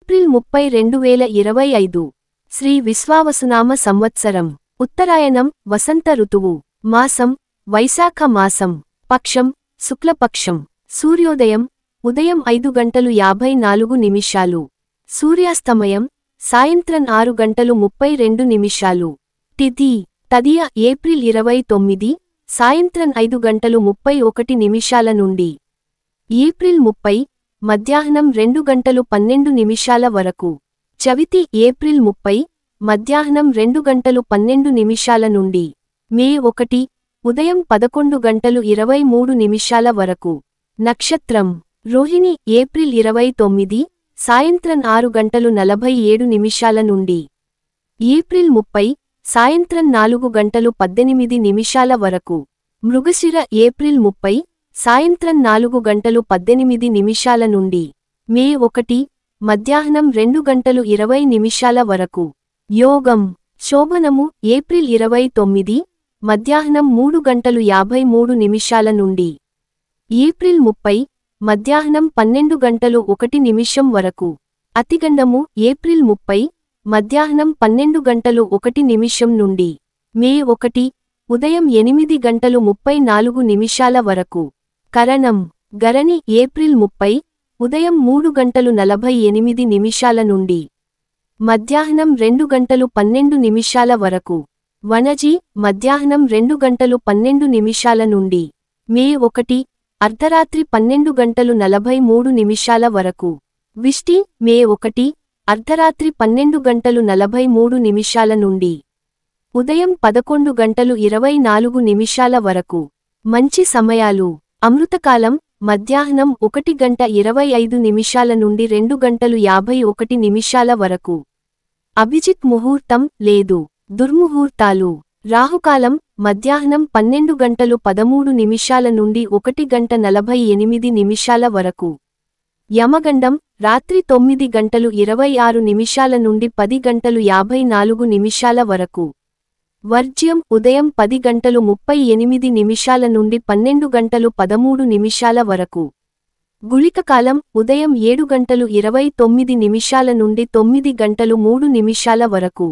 April 30 2025 Shri విశ్వావసునామ సంవత్సరం ఉత్తరాయణం వసంత ఋతువు మాసం వైశాఖ మాసం పక్షం శుక్లపక్షం సూర్యోదయం ఉదయం 5:54 సూర్యాస్తమయం సాయంత్రం 6:32 తిథి తదియ ఏప్రిల్ 29 సాయంత్రం 5:31 నుండి ఏప్రిల్ 30 మధ్యాహ్నం 2:12 వరకు చవితి ఏప్రిల్ 30 మధ్యాహ్నం 2:12 నుండి మే 1 ఉదయం 11:23 వరకు నక్షత్రం రోహిణి ఏప్రిల్ 29 సాయంత్రం 6:47 నుండి ఏప్రిల్ 30 సాయంత్రం 4:18 వరకు మృగశిర ఏప్రిల్ 30 సాయంత్రం 4:18 నుండి మే 1 మధ్యాహ్నం 2:20 వరకు యోగం శోభనము ఏప్రిల్ 29 మధ్యాహ్నం 3:53 నుండి ఏప్రిల్ 30 మధ్యాహ్నం 12:01 వరకు అతిగండము ఏప్రిల్ 30 మధ్యాహ్నం 12:01 నుండి మే 1 ఉదయం 8:34 వరకు కరణం గరణి ఏప్రిల్ 30 ఉదయం 3:48 నుండి మధ్యాహ్నం 2:12 వరకు వనజి మధ్యాహ్నం 2:12 నుండి మే 1 అర్ధరాత్రి 12:43 వరకు విష్టి మే 1 అర్ధరాత్రి 12:43 నుండి ఉదయం 11:24 వరకు మంచి సమయాలు అమృతకాలం మధ్యాహ్నం 1:25 నుండి 2:51 వరకు అభిజిత్ ముహూర్తం లేదు దుర్ముహూర్తాలు రాహుకాలం మధ్యాహ్నం 12:13 నుండి 1:48 వరకు యమగండం రాత్రి 9:26 నుండి 10:54 వరకు వర్జ్యం ఉదయం 10:38 నుండి 12:13 వరకు గుళికకాలం ఉదయం 7:29 నుండి 9:03 వరకు